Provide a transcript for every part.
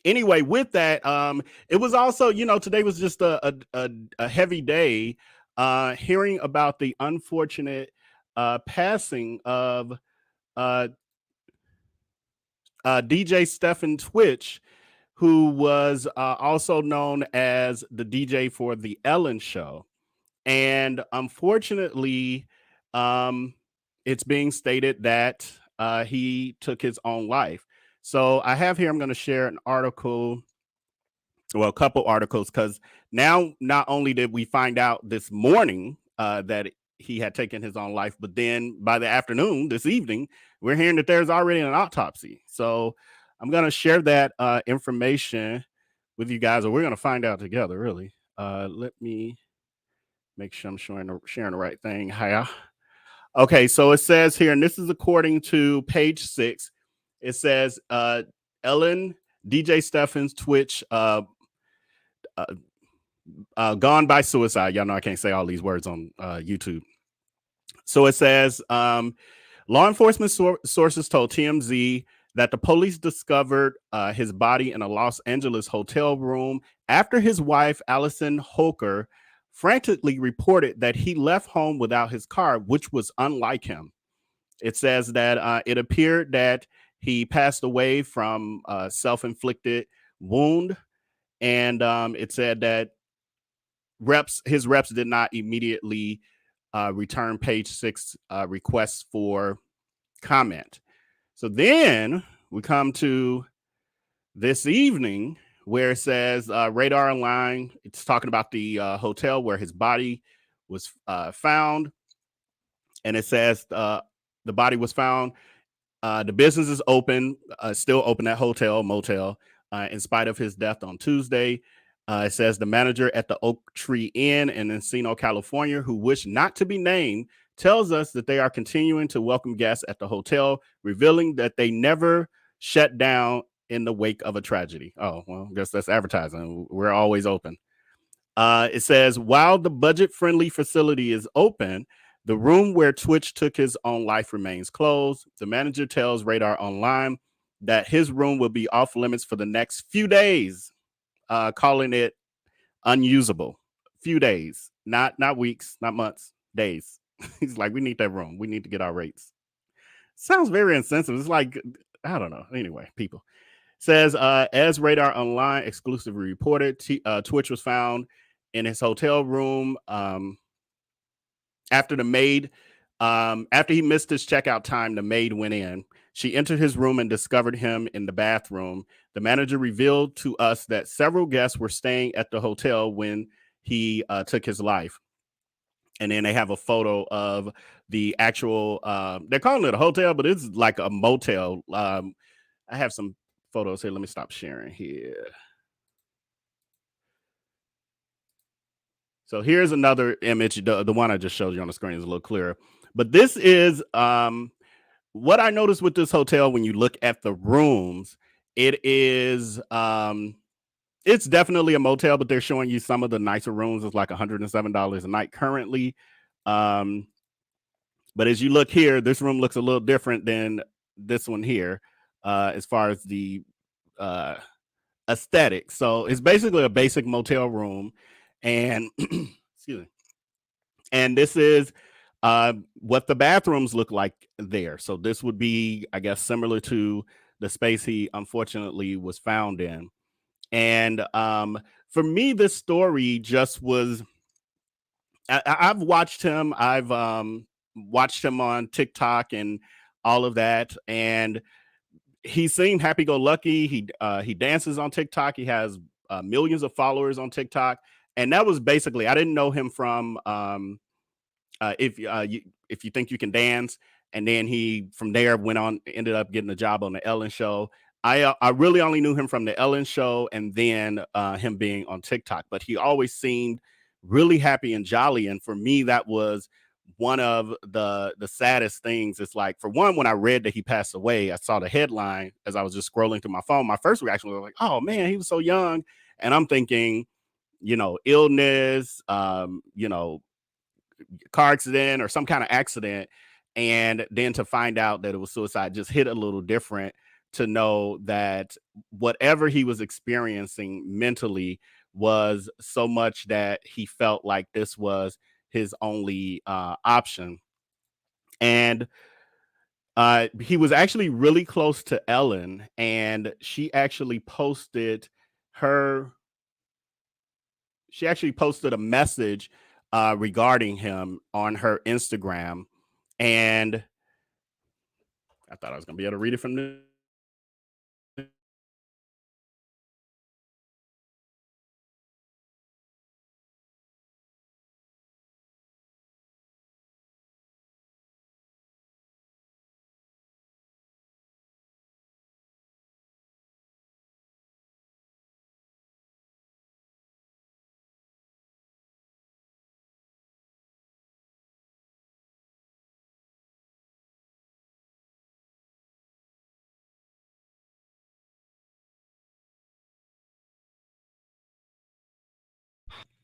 anyway, with that, it was also, today was just a heavy day. Hearing about the unfortunate passing of uh, DJ Stephen Twitch, who was also known as the DJ for the Ellen Show. And unfortunately, um, it's being stated that he took his own life. So I have here, I'm going to share an article, well, a couple articles, because now not only did we find out this morning that he had taken his own life, but then by the afternoon, this evening, we're hearing that there's already an autopsy. So I'm going to share that information with you guys, or we're going to find out together, really. Let me make sure I'm sharing the right thing. Hiya. Okay, so it says here, and this is according to page 6. It says Ellen, DJ Steffens, Twitch, gone by suicide. Y'all know I can't say all these words on YouTube. So it says law enforcement sources told TMZ that the police discovered his body in a Los Angeles hotel room after his wife, Allison Holker, frantically reported that he left home without his car, which was unlike him. It says that it appeared that he passed away from self-inflicted wound, and it said that his reps did not immediately return page 6 requests for comment. So then we come to this evening, where it says Radar Online. It's talking about the hotel where his body was found. And it says the body was found. The business is open, still open, that hotel, motel, in spite of his death on Tuesday. It says the manager at the Oak Tree Inn in Encino, California, who wished not to be named, tells us that they are continuing to welcome guests at the hotel, revealing that they never shut down in the wake of a tragedy. Oh, well, I guess that's advertising. We're always open. It says, while the budget-friendly facility is open, the room where Twitch took his own life remains closed. The manager tells Radar Online that his room will be off limits for the next few days, calling it unusable. Few days, not weeks, not months, days. He's like, we need that room. We need to get our rates. Sounds very insensitive. It's like, I don't know. Anyway, people. Says, as Radar Online exclusively reported, Twitch was found in his hotel room after the maid, after he missed his checkout time. The maid went in. She entered his room and discovered him in the bathroom. The manager revealed to us that several guests were staying at the hotel when he took his life. And then they have a photo of the actual, they're calling it a hotel, but it's like a motel. I have some photos here. Let me stop sharing here. So here's another image. The one I just showed you on the screen is a little clearer. But this is what I noticed with this hotel. When you look at the rooms, it is it's definitely a motel, but they're showing you some of the nicer rooms. It's like $107 a night currently. But as you look here, this room looks a little different than this one here, as far as the aesthetic. So it's basically a basic motel room, and excuse me. And this is what the bathrooms look like there. So this would be, I guess, similar to the space he unfortunately was found in. And for me, this story just was, I've watched him. I've watched him on TikTok and all of that. And he seemed happy-go-lucky. He dances on TikTok. He has millions of followers on TikTok. And that was basically, I didn't know him from If You Think You Can Dance. And then he, from there, went on, ended up getting a job on the Ellen Show. I really only knew him from the Ellen Show and then him being on TikTok. But he always seemed really happy and jolly. And for me, that was one of the saddest things. It's like, for one, when I read that he passed away, I saw the headline as I was just scrolling through my phone. My first reaction was like, oh man, he was so young. And I'm thinking, illness, car accident or some kind of accident. And then to find out that it was suicide just hit a little different to know that whatever he was experiencing mentally was so much that he felt like this was his only option. And he was actually really close to Ellen, and her she actually posted a message regarding him on her Instagram. And I thought I was gonna be able to read it from the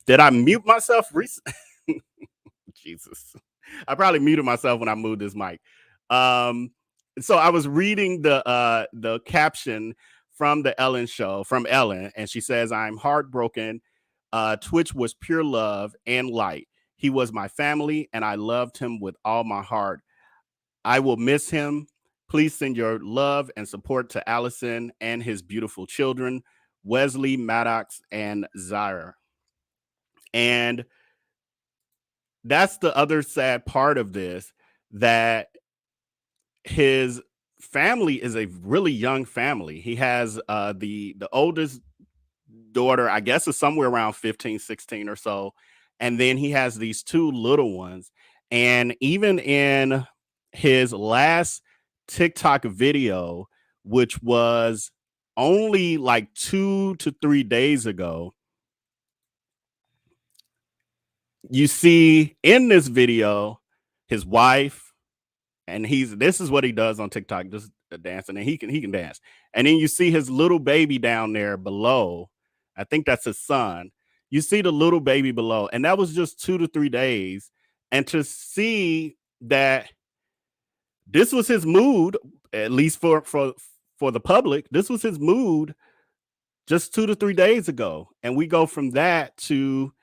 did I mute myself recently? Jesus. I probably muted myself when I moved this mic. Um, so I was reading the caption from the Ellen show from Ellen, and she says, "I'm heartbroken. Twitch was pure love and light. He was my family, and I loved him with all my heart. I will miss him. Please send your love and support to Allison and his beautiful children, Wesley, Maddox, and Zaire." And that's the other sad part of this, that his family is a really young family. He has the oldest daughter, I guess, is somewhere around 15, 16 or so. And then he has these two little ones. And even in his last TikTok video, which was only like 2 to 3 days ago, you see in this video his wife, and this is what he does on TikTok, just dancing, and he can dance. And then you see his little baby down there below. I think that's his son. You see the little baby below, and that was just 2 to 3 days. And to see that this was his mood, at least for the public, this was his mood just 2 to 3 days ago, and we go from that to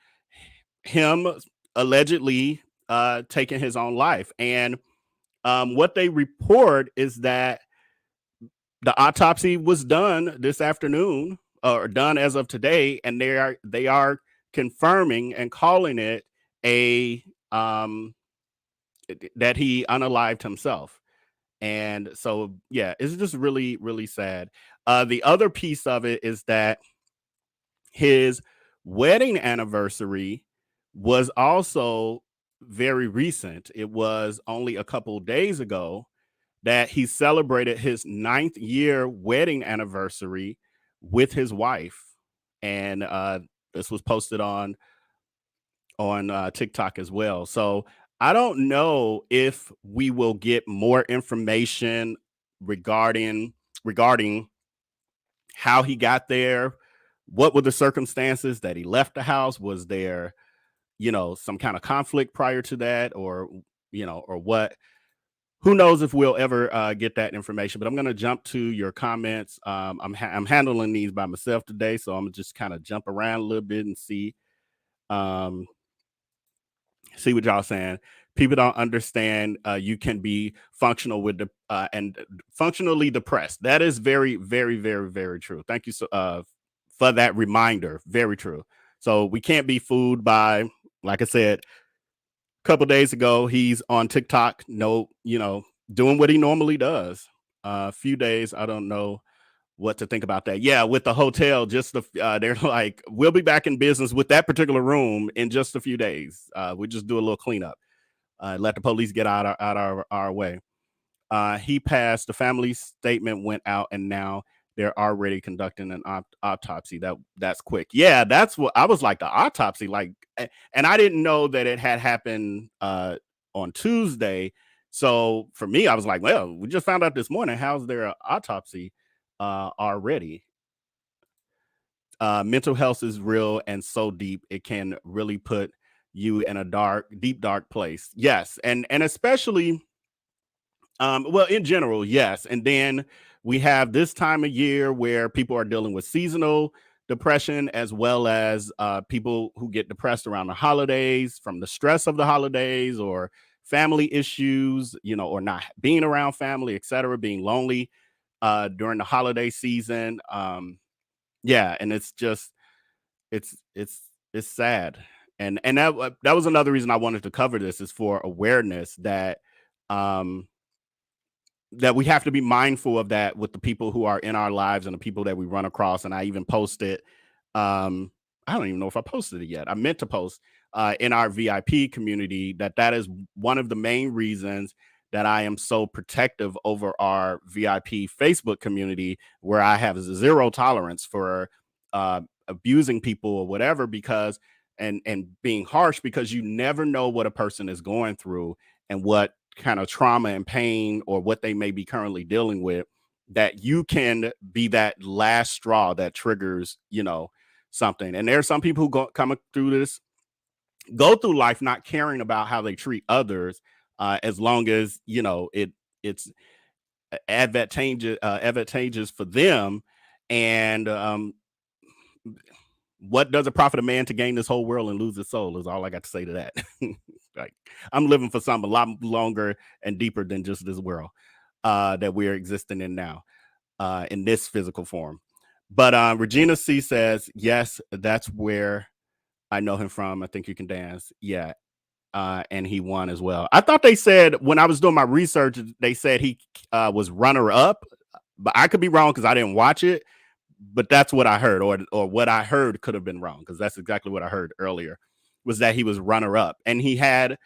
him allegedly taking his own life. And what they report is that the autopsy was done this afternoon, or done as of today, and they are confirming and calling it a that he unalived himself. And so, yeah, it's just really, really sad. The other piece of it is that his wedding anniversary was also very recent. It was only a couple days ago that he celebrated his 9th year wedding anniversary with his wife. And this was posted on TikTok as well. So I don't know if we will get more information regarding how he got there. What were the circumstances that he left the house? Was there, some kind of conflict prior to that, or or what? Who knows if we'll ever get that information? But I'm going to jump to your comments. I'm handling these by myself today, so I'm gonna just kind of jump around a little bit and um, see what y'all saying. People don't understand you can be functional with the and functionally depressed. That is very, very, very, very true. Thank you for that reminder. Very true. So we can't be fooled by, like I said, a couple days ago, he's on TikTok, doing what he normally does. A few days, I don't know what to think about that. Yeah, with the hotel, they're like, we'll be back in business with that particular room in just a few days. We just do a little cleanup, let the police get our way. He passed. The family statement went out, and now they're already conducting an autopsy. That's quick. Yeah, that's what I was like. The autopsy, like, and I didn't know that it had happened on Tuesday. So for me, I was like, well, we just found out this morning. How's their autopsy already? Mental health is real and so deep, it can really put you in a deep, dark place. Yes, and especially, well, in general, yes. And then we have this time of year where people are dealing with seasonal depression, as well as people who get depressed around the holidays from the stress of the holidays or family issues, or not being around family, etc., being lonely during the holiday season. Yeah, and it's just it's sad, and that was another reason I wanted to cover this, is for awareness um that we have to be mindful of that with the people who are in our lives and the people that we run across. And I even posted, I don't even know if I posted it yet. I meant to post in our VIP community that is one of the main reasons that I am so protective over our VIP Facebook community, where I have zero tolerance for abusing people or whatever, because and being harsh, because you never know what a person is going through and what kind of trauma and pain or what they may be currently dealing with, that you can be that last straw that triggers, something. And there are some people who coming through this, go through life not caring about how they treat others, as long as it's advantageous for them. And what does it profit a man to gain this whole world and lose his soul, is all I got to say to that. Like, I'm living for something a lot longer and deeper than just this world that we're existing in now, in this physical form. But Regina C says, yes, that's where I know him from. I Think You Can Dance. Yeah. And he won as well. I thought they said, when I was doing my research, they said he was runner up, but I could be wrong because I didn't watch it. But that's what I heard, or what I heard could have been wrong, because that's exactly what I heard earlier, was that he was runner up, and he had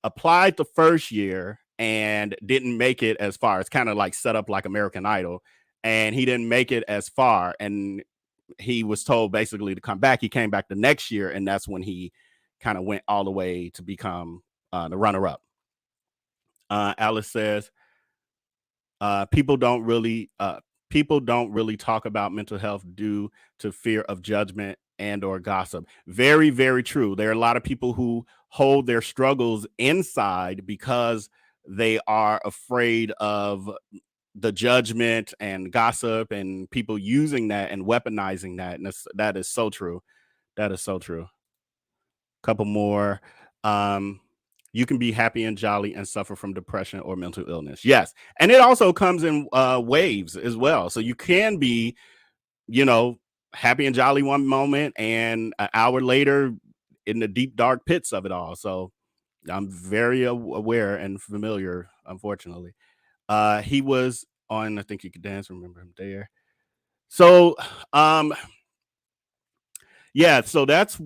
applied the first year and didn't make it as far. It's kind of like set up like American Idol, and he didn't make it as far, and he was told basically to come back. He came back the next year, and that's when he kind of went all the way to become the runner up. Alice says, people don't really talk about mental health due to fear of judgment and or gossip. Very, very true. There are a lot of people who hold their struggles inside because they are afraid of the judgment and gossip and people using that and weaponizing that. And that is so true. That is so true. Couple more. You can be happy and jolly and suffer from depression or mental illness. Yes. And it also comes in waves as well. So you can be, happy and jolly one moment, and an hour later in the deep, dark pits of it all. So I'm very aware and familiar, unfortunately. He was on I Think You Could Dance. Remember him there. So, yeah, so that's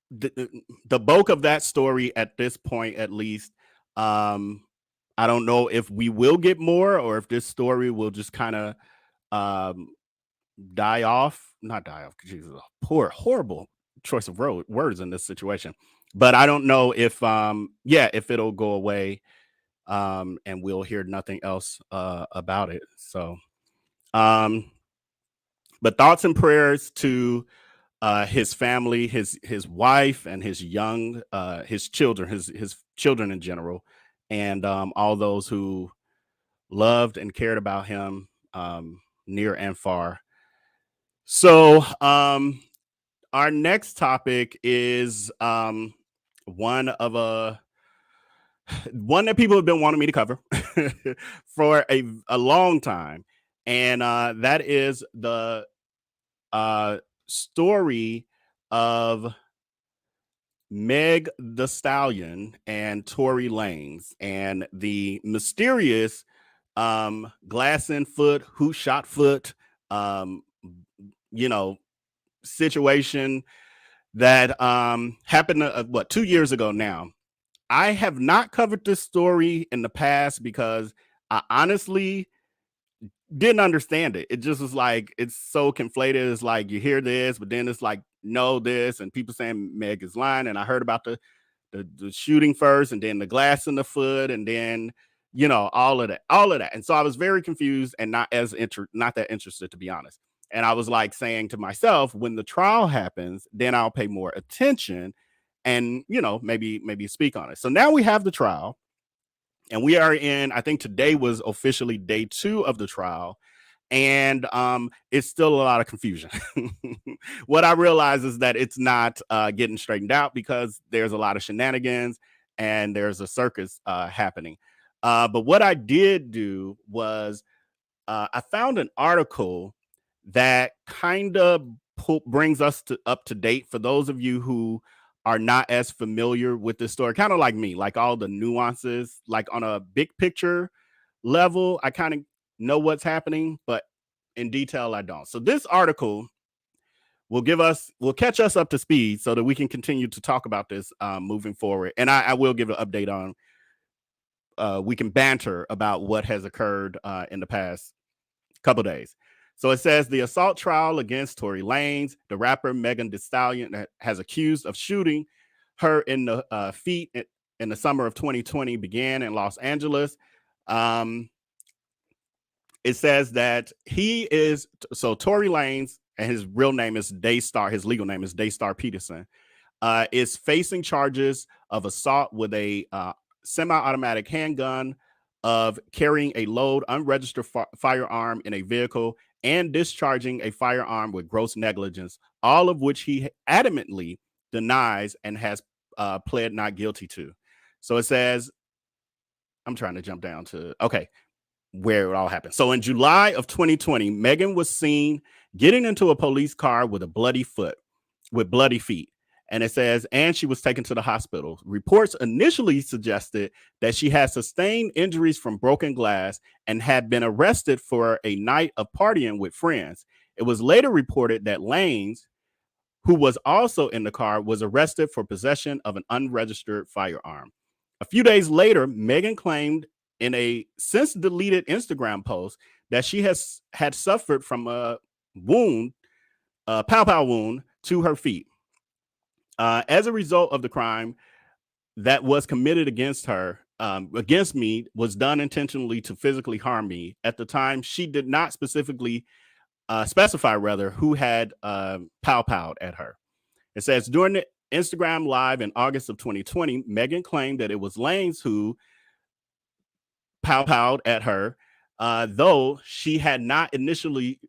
the bulk of that story at this point, at least. I don't know if we will get more, or if this story will just kind of die off. Not die off, because Jesus, poor, horrible choice of words in this situation. But I don't know if if it'll go away, and we'll hear nothing else about it. So, but thoughts and prayers to his family, his wife, and his children, his children in general, and all those who loved and cared about him, near and far. So our next topic is one that people have been wanting me to cover for a long time, and that is the story of Meg Thee Stallion and Tori Lanez, and the mysterious glass in foot, who shot foot, situation that happened 2 years ago now. I have not covered this story in the past because I honestly didn't understand it. It just was like, it's so conflated. It's like you hear this, but then it's like, no, this, and people saying Meg is lying. And I heard about the shooting first, and then the glass in the foot, and then all of that. And so I was very confused and not that interested, to be honest. And I was like saying to myself, when the trial happens, then I'll pay more attention and maybe speak on it. So now we have the trial, and we are in, I think today was officially day 2 of the trial. and it's still a lot of confusion. What I realize is that it's not getting straightened out because there's a lot of shenanigans and there's a circus happening. But what I did do was I found an article that kind of brings us up to date for those of you who are not as familiar with this story, kind of like me, like all the nuances, like on a big picture level, I kind of know what's happening, but in detail, I don't. So this article will catch us up to speed so that we can continue to talk about this moving forward. And I will give an update on, we can banter about what has occurred in the past couple days. So it says the assault trial against Tori Lanez, the rapper Megan Thee Stallion, has accused of shooting her in the feet in the summer of 2020 began in Los Angeles. It says that Tori Lanez, and his real name is Daystar, his legal name is Daystar Peterson, is facing charges of assault with a semi-automatic handgun, of carrying a load unregistered firearm in a vehicle, and discharging a firearm with gross negligence, all of which he adamantly denies and has pled not guilty to. So it says, I'm trying to jump down to, okay, where it all happened. So in July of 2020, Megan was seen getting into a police car with bloody feet. And it says, and she was taken to the hospital. Reports initially suggested that she had sustained injuries from broken glass and had been arrested for a night of partying with friends. It was later reported that Lanez, who was also in the car, was arrested for possession of an unregistered firearm. A few days later, Megan claimed in a since deleted Instagram post that she had suffered from a wound, a pow wound to her feet. As a result of the crime that was committed against me, was done intentionally to physically harm me. At the time, she did not specifically specify who had pow-powed at her. It says, during the Instagram live in August of 2020, Megan claimed that it was Lanez who pow-powed at her, though she had not initially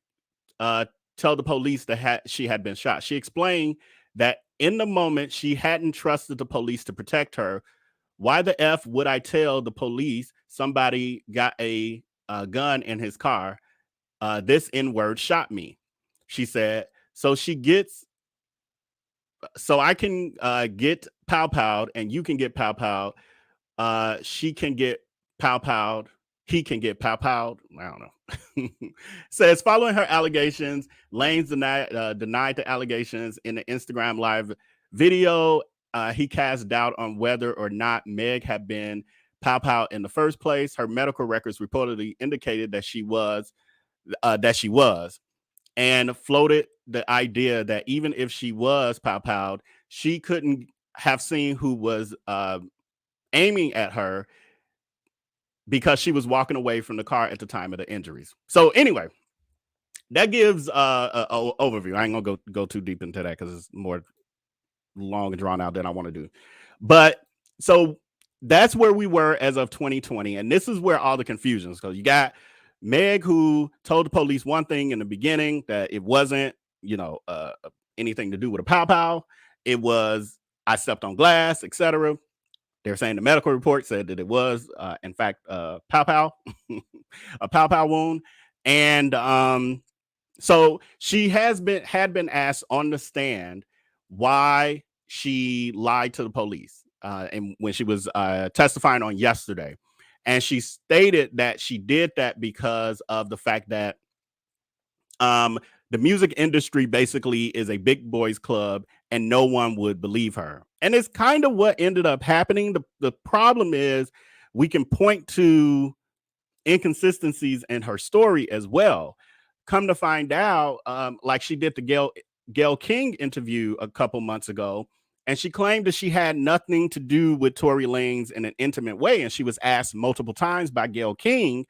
tell the police that she had been shot. She explained that in the moment, she hadn't trusted the police to protect her. Why the F would I tell the police somebody got a gun in his car? This N-word shot me, she said. So I can get pow-powed and you can get pow-powed. She can get pow-powed. He can get pow-powed. I don't know. Says, following her allegations, Lanez denied the allegations in the Instagram live video. He cast doubt on whether or not Meg had been pow-powed in the first place. Her medical records reportedly indicated that she was, and floated the idea that even if she was pow-powed, she couldn't have seen who was aiming at her because she was walking away from the car at the time of the injuries. So anyway, that gives an overview. I ain't gonna go too deep into that because it's more long and drawn out than I want to do. But so that's where we were as of 2020, and this is where all the confusion is, because you got Meg, who told the police one thing in the beginning, that it wasn't, anything to do with a pow-pow. It was, I stepped on glass, etc. They're saying the medical report said that it was, in fact, pow-pow, a pow-pow wound. And so she had been asked on the stand why she lied to the police, and when she was testifying on yesterday. And she stated that she did that because of the fact that the music industry basically is a big boys club and no one would believe her. And it's kind of what ended up happening. The problem is we can point to inconsistencies in her story as well. Come to find out, like she did the Gayle King interview a couple months ago, and she claimed that she had nothing to do with Tori Lanez in an intimate way. And she was asked multiple times by Gayle King,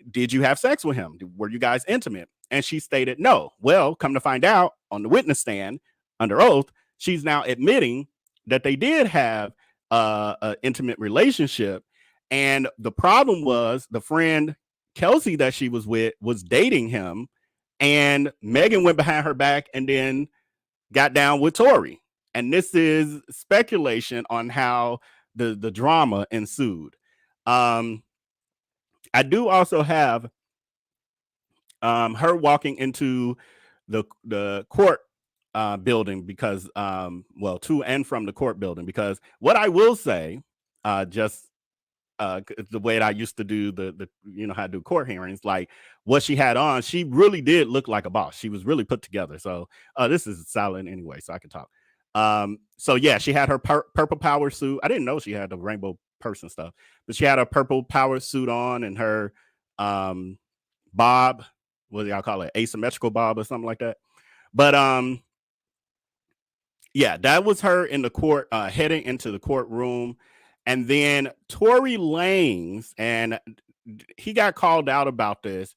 did you have sex with him? Were you guys intimate? And she stated no. Well, come to find out, on the witness stand under oath, she's now admitting that they did have an intimate relationship. And the problem was the friend Kelsey that she was with was dating him, and Megan went behind her back and then got down with Tori. And this is speculation on how the drama ensued. I do also have her walking into the court building because well, to and from the court building, because what I will say, just the way that I used to do the you know how to do court hearings, like what she had on, she really did look like a boss. She was really put together. So this is silent anyway, so I can talk. So yeah, she had her purple power suit. I didn't know she had the rainbow person stuff, but she had a purple power suit on and her bob, what do y'all call it, asymmetrical bob or something like that. But yeah, that was her in the court, heading into the courtroom. And then Tori Lanez, and he got called out about this.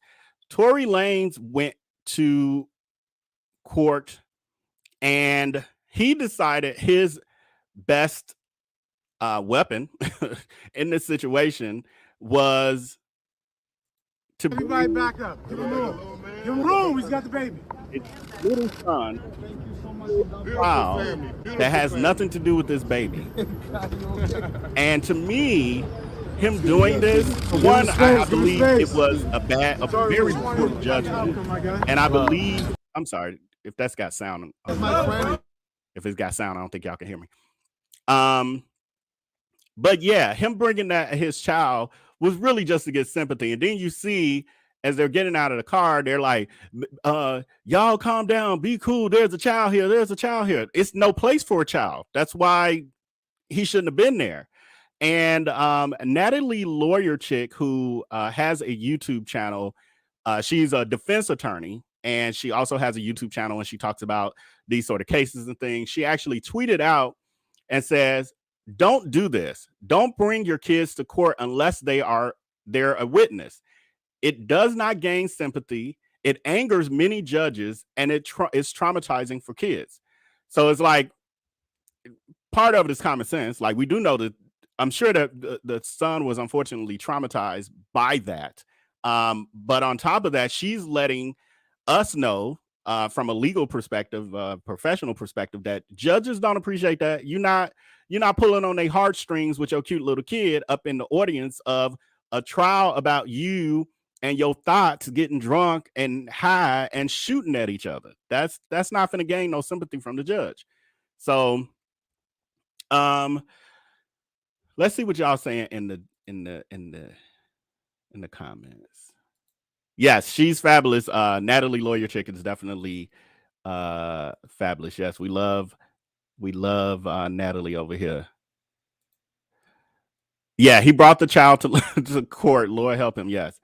Tori Lanez went to court and he decided his best weapon in this situation was to everybody back up. Give him room. Give him room. He's got the baby. His little son. Wow, that has nothing to do with this baby. And to me, him doing this, for one, I believe it was a very poor judgment. And I believe, I'm sorry if that's got sound. If it's got sound, I don't think y'all can hear me. But yeah, him bringing that his child was really just to get sympathy. And then you see, as they're getting out of the car, they're like, y'all calm down, be cool. There's a child here. There's a child here. It's no place for a child. That's why he shouldn't have been there. And Natalie Lawyer Chick, who has a YouTube channel, she's a defense attorney, and she also has a YouTube channel, and she talks about these sort of cases and things. She actually tweeted out and says, don't do this. Don't bring your kids to court unless they're a witness. It does not gain sympathy. It angers many judges, and it's traumatizing for kids. So it's like, part of it is common sense. Like, we do know that, I'm sure that the son was unfortunately traumatized by that. But on top of that, she's letting us know from a legal perspective, professional perspective, that judges don't appreciate that. You're not pulling on their heartstrings with your cute little kid up in the audience of a trial about you and your thoughts getting drunk and high and shooting at each other. That's not going to gain no sympathy from the judge. So, let's see what y'all saying in the comments. Yes, she's fabulous. Natalie Lawyer Chick is definitely fabulous. Yes, we love Natalie over here. Yeah, he brought the child to court. Lord help him. Yes.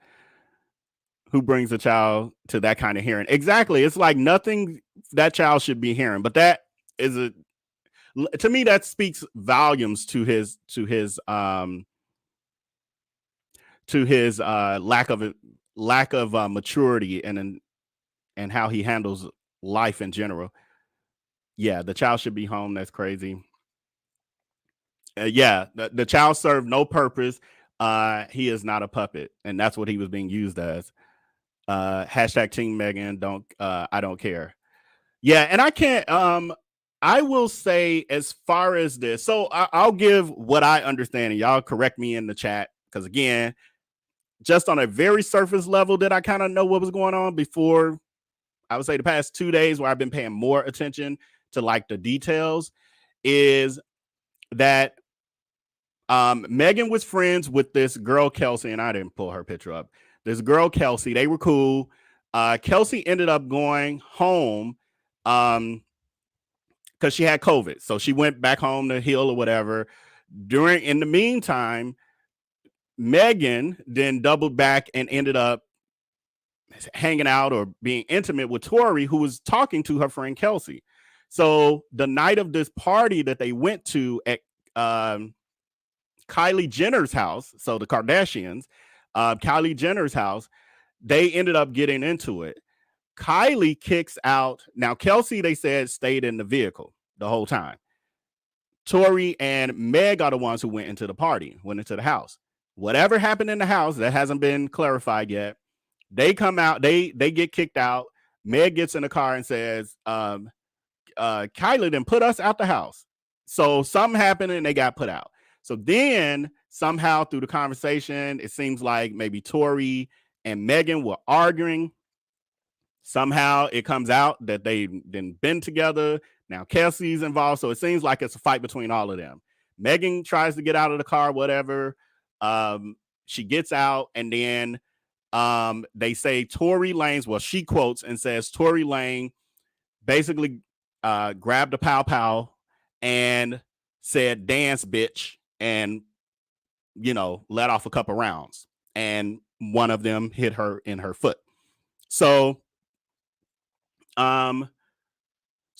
Who brings a child to that kind of hearing? Exactly. It's like nothing that child should be hearing, but that is to me, that speaks volumes to his lack of maturity and how he handles life in general. Yeah, the child should be home. That's crazy. Yeah, the child served no purpose. He is not a puppet, and that's what he was being used as. Hashtag Team Megan. I don't care. Yeah, and I can't. I will say, as far as this, so I'll give what I understand, and y'all correct me in the chat, because again, just on a very surface level, did I kind of know what was going on before? I would say the past 2 days, where I've been paying more attention to like the details, is that Megan was friends with this girl Kelsey, and I didn't pull her picture up. This girl Kelsey, they were cool. Kelsey ended up going home because she had COVID, so she went back home to heal or whatever. In the meantime, Megan then doubled back and ended up hanging out or being intimate with Tori, who was talking to her friend Kelsey. So the night of this party that they went to at Kylie Jenner's house, so the Kardashians, Kylie Jenner's house, they ended up getting into it. Kylie kicks out. Now, Kelsey, they said, stayed in the vehicle the whole time. Tori and Meg are the ones who went into the house. whatever happened in the house that hasn't been clarified yet. They come out, they get kicked out. Meg gets in the car and says, Kylie then put us out the house. So something happened and they got put out. So then somehow through the conversation, it seems like maybe Tori and Megan were arguing. Somehow it comes out that they've been together. Now Kelsey's involved. So it seems like it's a fight between all of them. Megan tries to get out of the car, whatever. She gets out, and then they say Tori Lanez, well, she quotes and says Tori Lanez basically grabbed a pow pow and said, dance, bitch, and, you know, let off a couple rounds. And one of them hit her in her foot. So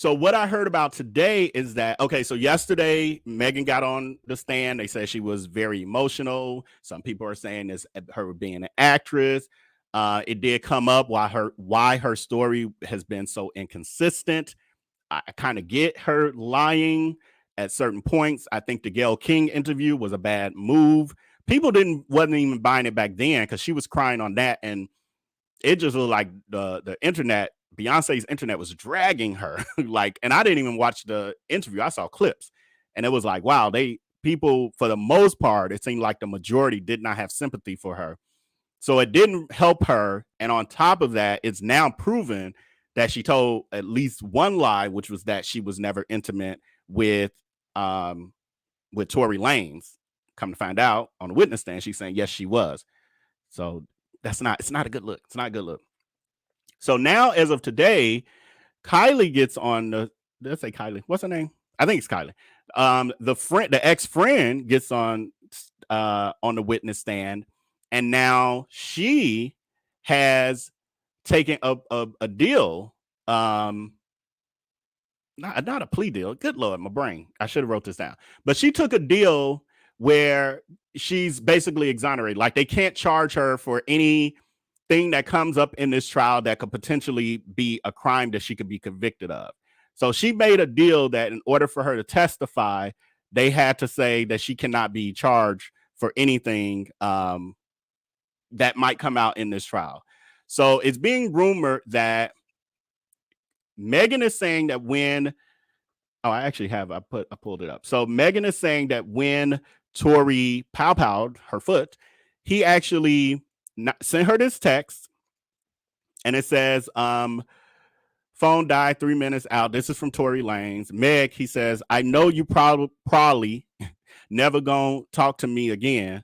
what I heard about today is that, okay, so yesterday Megan got on the stand. They said she was very emotional. Some people are saying it's her being an actress. It did come up why her story has been so inconsistent. I kind of get her lying at certain points. I think the Gayle King interview was a bad move. People wasn't even buying it back then because she was crying on that, and it just looked like the internet, Beyonce's internet, was dragging her. Like, and I didn't even watch the interview. I saw clips, and it was like, wow, people for the most part, it seemed like the majority did not have sympathy for her. So it didn't help her. And on top of that, it's now proven that she told at least one lie, which was that she was never intimate with Tori Lanez. Come to find out on the witness stand, she's saying yes, she was. So it's not a good look. It's not a good look. So now, as of today, Kylie gets on the, let's say Kylie, what's her name? I think it's Kylie. The ex-friend gets on the witness stand, and now she has taken a deal, not a plea deal. Good Lord, my brain. I should have wrote this down. But she took a deal where she's basically exonerated. Like, they can't charge her for anything that comes up in this trial that could potentially be a crime that she could be convicted of. So she made a deal that in order for her to testify, they had to say that she cannot be charged for anything that might come out in this trial. So it's being rumored that Megan is saying that when, I pulled it up. So Megan is saying that when Tori pow-powed her foot, he actually sent her this text, and it says, phone died 3 minutes out. This is from Tori Lanez. Meg, he says, I know you probably never gonna talk to me again,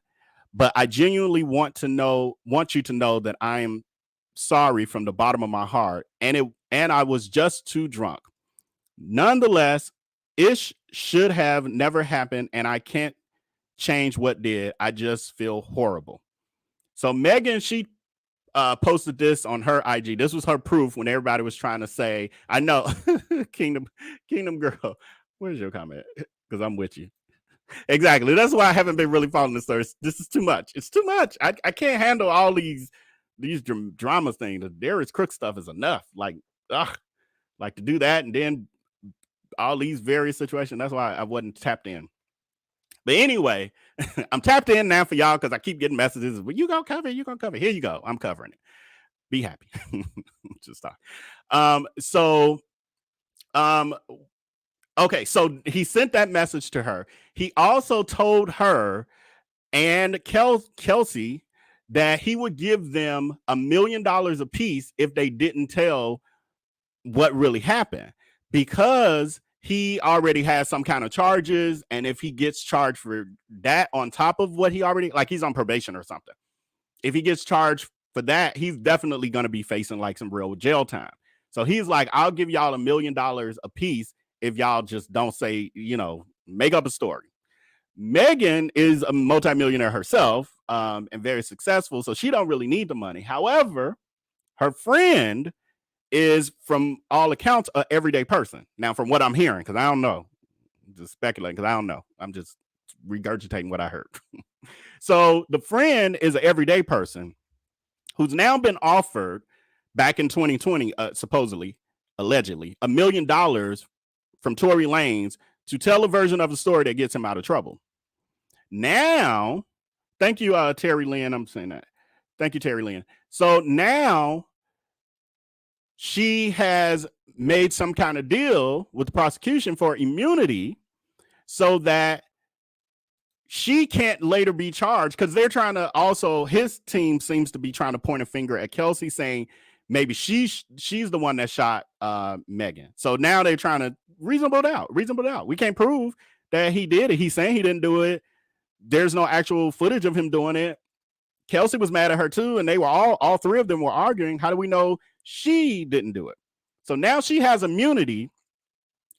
but I genuinely want you to know that I am sorry from the bottom of my heart, and I was just too drunk. Nonetheless, it should have never happened, and I can't change what did. I just feel horrible. So Megan, she posted this on her IG. This was her proof when everybody was trying to say, I know, Kingdom Girl, where's your comment? Because I'm with you. Exactly. That's why I haven't been really following this story. This is too much. It's too much. I can't handle all these drama things. The Darius Crook stuff is enough. Like to do that, and then all these various situations. That's why I wasn't tapped in. But anyway, I'm tapped in now for y'all because I keep getting messages. Well, you gonna cover it? You gonna cover it? Here you go. I'm covering it. Be happy. Just stop. Okay, so he sent that message to her. He also told her and Kelsey that he would give them $1 million a piece if they didn't tell what really happened, because he already has some kind of charges. And if he gets charged for that on top of what he already, like, he's on probation or something, if he gets charged for that, he's definitely going to be facing like some real jail time. So he's like, I'll give y'all $1 million a piece if y'all just don't say, make up a story. Megan is a multimillionaire herself, and very successful, so she don't really need the money. However, her friend is, from all accounts, an everyday person. Now, from what I'm hearing, because I don't know, I'm just speculating because I don't know. I'm just regurgitating what I heard. So the friend is an everyday person who's now been offered back in 2020, supposedly, allegedly, $1 million from Tori Lanez to tell a version of the story that gets him out of trouble. Now, Thank you, Terry Lynn. I'm saying that. Thank you, Terry Lynn. So now she has made some kind of deal with the prosecution for immunity so that she can't later be charged, because they're trying to also, his team seems to be trying to point a finger at Kelsey, saying maybe she's the one that shot Megan. So now they're trying to reasonable doubt. We can't prove that he did it. He's saying he didn't do it. There's no actual footage of him doing it. Kelsey was mad at her too, and they were all three of them were arguing. How do we know she didn't do it? So now she has immunity.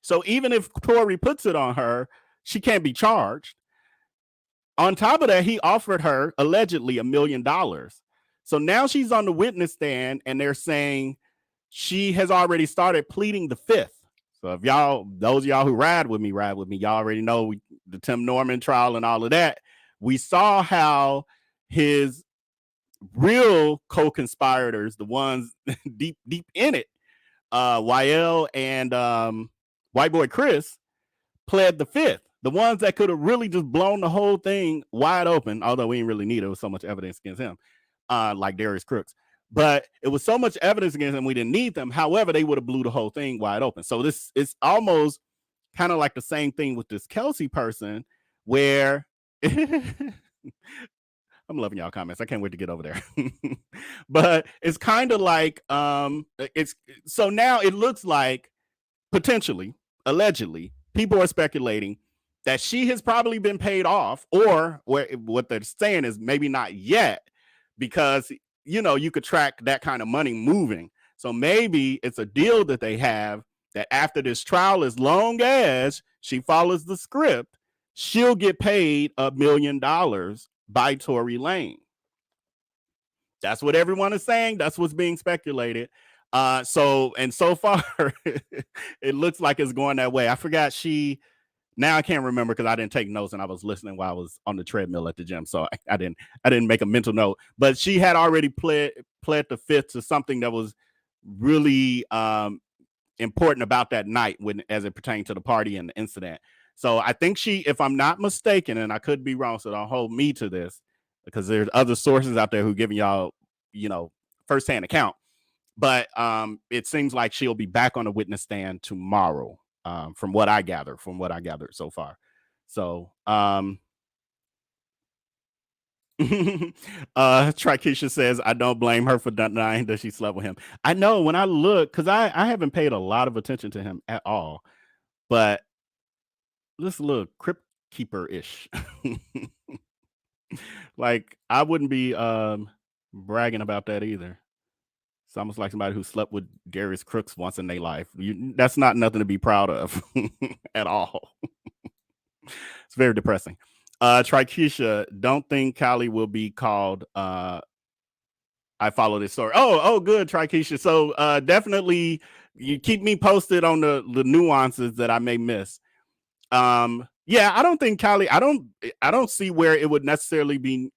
So even if Tori puts it on her, she can't be charged. On top of that, he offered her allegedly $1 million. So now she's on the witness stand, and they're saying she has already started pleading the fifth. So if y'all, those of y'all who ride with me, y'all already know the Tim Norman trial and all of that. We saw how his real co-conspirators, the ones deep in it, YL and White Boy Chris, pled the fifth. The ones that could have really just blown the whole thing wide open, although we didn't really need it. There was so much evidence against him, like Darius Crooks. But it was so much evidence against him, we didn't need them. However, they would have blew the whole thing wide open. So this is almost kind of like the same thing with this Kelsey person, where I'm loving y'all comments. I can't wait to get over there. But it's kind of like it's so now it looks like potentially, allegedly, people are speculating that she has probably been paid off, or what they're saying is maybe not yet, because you could track that kind of money moving. So maybe it's a deal that they have that after this trial, as long as she follows the script, she'll get paid $1 million by Tori Lanez. That's what everyone is saying. That's what's being speculated. So far, it looks like it's going that way. I forgot now I can't remember because I didn't take notes and I was listening while I was on the treadmill at the gym. So I didn't make a mental note, but she had already pled the fifth to something that was really important about that night as it pertained to the party and the incident. So I think if I'm not mistaken, and I could be wrong, so don't hold me to this, because there's other sources out there who giving y'all, firsthand account. But it seems like she'll be back on the witness stand tomorrow, from what I gathered so far. So Trikisha says, I don't blame her for denying that she slept with him. I know, when I look, because I haven't paid a lot of attention to him at all, but this little crypt keeper-ish. Like, I wouldn't be bragging about that either. It's almost like somebody who slept with Darius Crooks once in their life. That's not nothing to be proud of at all. It's very depressing. Trikisha, don't think Kylie will be called. I follow this story. Oh, good, Trikisha. So definitely you keep me posted on the nuances that I may miss. Yeah, I don't think Kylie, I don't see where it would necessarily be,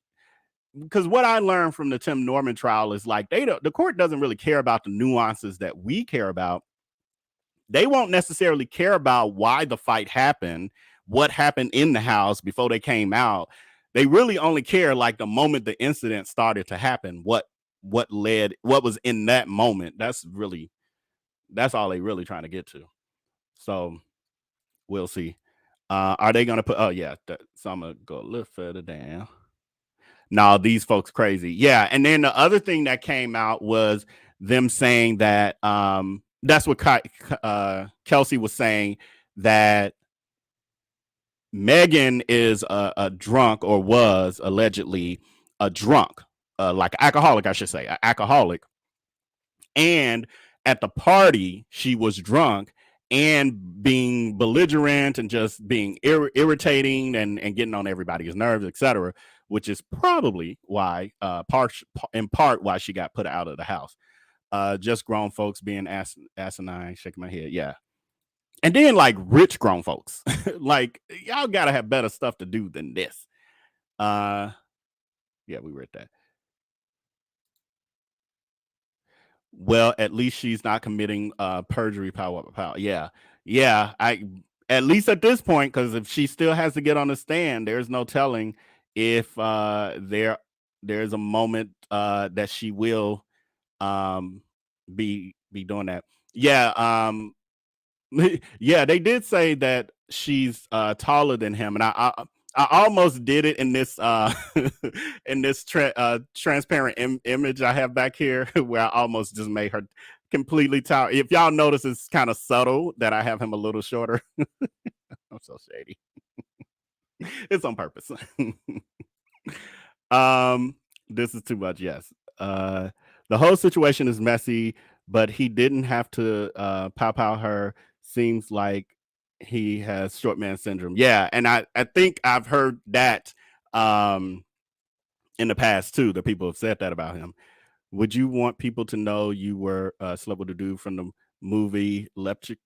because what I learned from the Tim Norman trial is like the court doesn't really care about the nuances that we care about. They won't necessarily care about why the fight happened, what happened in the house before they came out. They really only care like the moment the incident started to happen, what was in that moment. That's all they really trying to get to. So we'll see. Are they going to put, so I'm going to go a little further down. No, these folks crazy. Yeah. And then the other thing that came out was them saying that that's what Kelsey was saying, that Megan is a drunk, or was allegedly a drunk, like an alcoholic, I should say, an alcoholic. And at the party, she was drunk and being belligerent and just being irritating and getting on everybody's nerves, etc., which is probably why, in part, why she got put out of the house. Just grown folks being asinine, shaking my head. Yeah. And then like rich grown folks, like y'all gotta have better stuff to do than this. Yeah, we read that. Well, at least she's not committing perjury, power. Yeah. At least at this point, because if she still has to get on the stand, there's no telling if there's a moment that she will be doing that. Yeah, yeah, they did say that she's taller than him, and I almost did it in this in this transparent image I have back here, where I almost just made her completely tall. If y'all notice, it's kind of subtle that I have him a little shorter. I'm so shady. It's on purpose. um, this is too much. Yes. The whole situation is messy, but he didn't have to pow pow her. Seems like he has short man syndrome. Yeah, and I think I've heard that in the past too. That people have said that about him. Would you want people to know you were slept with a dude from the movie Lepchic?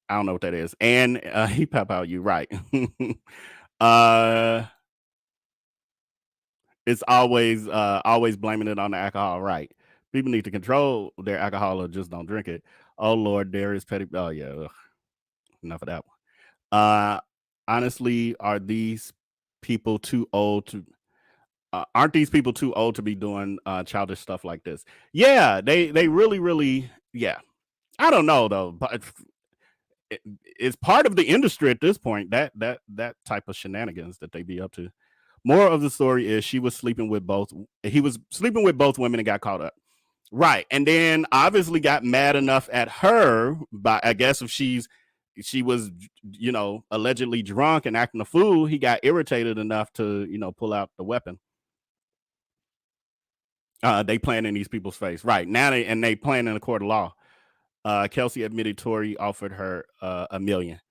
I don't know what that is. And he pop out you right. uh it's always blaming it on the alcohol, right? People need to control their alcohol or just don't drink it. Oh Lord, there is petty. Oh yeah, ugh, enough of that one. Honestly, are these people too old to? Aren't these people too old to be doing childish stuff like this? Yeah, they really yeah. I don't know though, but it's part of the industry at this point. That type of shenanigans that they be up to. More of the story is she was sleeping with both. He was sleeping with both women and got caught up. Right. And then obviously got mad enough at her, by I guess if she was, allegedly drunk and acting a fool, he got irritated enough to, pull out the weapon. They playing in these people's face. Right. Now they playing in a court of law. Kelsey admitted Tori offered her $1 million.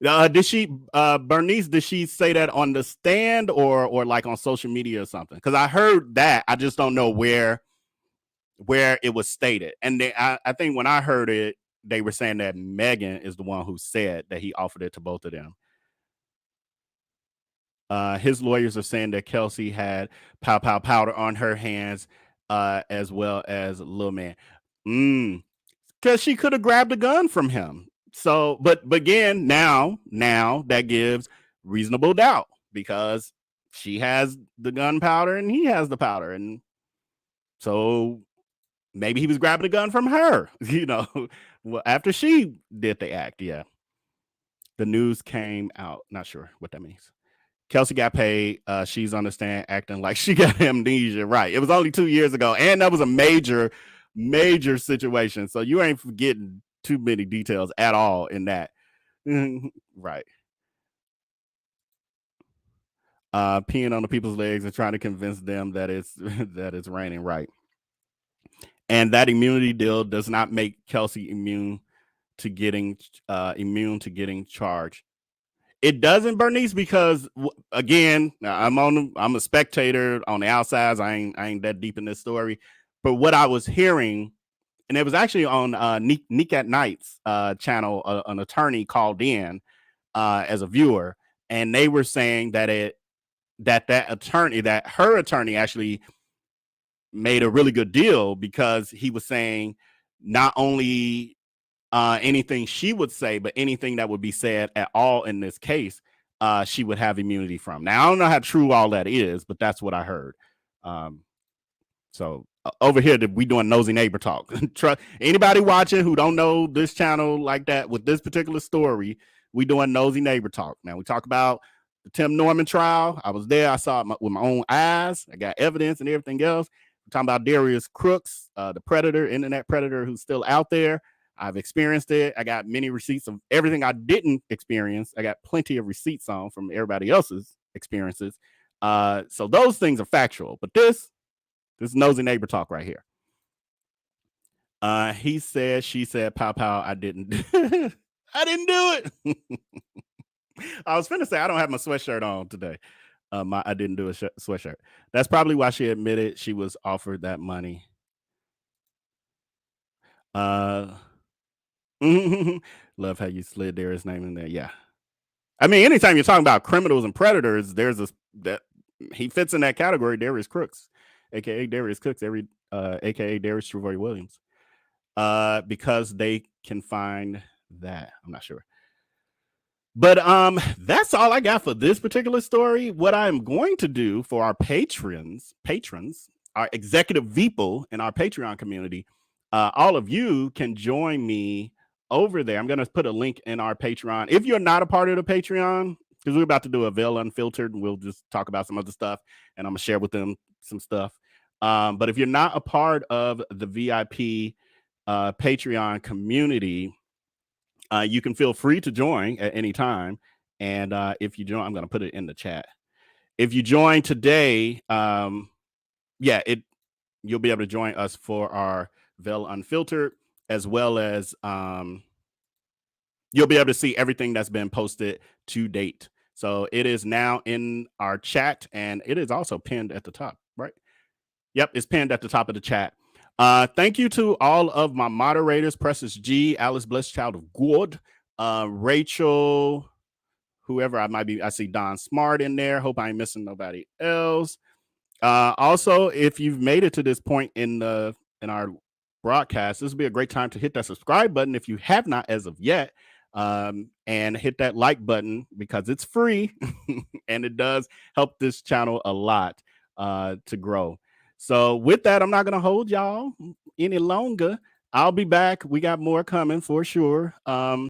Did she Bernice, did she say that on the stand or like on social media or something? Because I heard that. I just don't know where it was stated. And I think when I heard it, they were saying that Megan is the one who said that he offered it to both of them. His lawyers are saying that Kelsey had pow pow powder on her hands, as well as Lil Man. Because she could have grabbed a gun from him. So, but again, now that gives reasonable doubt because she has the gunpowder and he has the powder, and so maybe he was grabbing a gun from her, well, after she did the act. Yeah. The news came out. Not sure what that means. Kelsey got paid. She's on the stand acting like she got amnesia. Right. It was only 2 years ago. And that was a major situation. So you ain't forgetting too many details at all in that. Right. Peeing on the people's legs and trying to convince them that it's that it's raining. Right. And that immunity deal does not make Kelsey immune to getting charged. It doesn't, Bernice, because again, I'm a spectator on the outside. I ain't that deep in this story, but what I was hearing, and it was actually on Nick at Night's channel, an attorney called in as a viewer, and they were saying that her attorney actually made a really good deal because he was saying not only anything she would say, but anything that would be said at all in this case, she would have immunity from. Now, I don't know how true all that is, but that's what I heard. So over here, we doing nosy neighbor talk. Anybody watching who don't know this channel like that with this particular story, we doing nosy neighbor talk. Now, we talk about the Tim Norman trial. I was there. I saw it with my own eyes. I got evidence and everything else. We're talking about Darius Crooks, the predator, internet predator who's still out there. I've experienced it. I got many receipts of everything I didn't experience. I got plenty of receipts on from everybody else's experiences. So those things are factual. But this nosy neighbor talk right here. He said, she said, pow pow, I didn't. I didn't do it. I was finna say I don't have my sweatshirt on today. I didn't do a sweatshirt. That's probably why she admitted she was offered that money. Love how you slid Darius' name in there. Yeah. I mean, anytime you're talking about criminals and predators, there's that he fits in that category. Darius Crooks, aka Darius Cooks, aka Darius Travoy Williams. Because they can find that. I'm not sure. But that's all I got for this particular story. What I'm going to do for our patrons, our executive people in our Patreon community, all of you can join me over there. I'm going to put a link in our Patreon. If you're not a part of the Patreon, because we're about to do a Veil Unfiltered, and we'll just talk about some other stuff, and I'm gonna share with them some stuff. But if you're not a part of the VIP Patreon community, you can feel free to join at any time. And if you join, I'm going to put it in the chat. If you join today, you'll be able to join us for our Veil Unfiltered, as well as you'll be able to see everything that's been posted to date. So it is now in our chat, and it is also pinned at the top, right? Yep, it's pinned at the top of the chat. Thank you to all of my moderators, Precious G, Alice Blessed Child of God, Rachel, whoever I might be. I see Don Smart in there. Hope I ain't missing nobody else. Also, if you've made it to this point in our broadcast, this would be a great time to hit that subscribe button if you have not as of yet, and hit that like button because it's free and it does help this channel a lot to grow. So with that, I'm not going to hold y'all any longer. I'll be back. We got more coming for sure.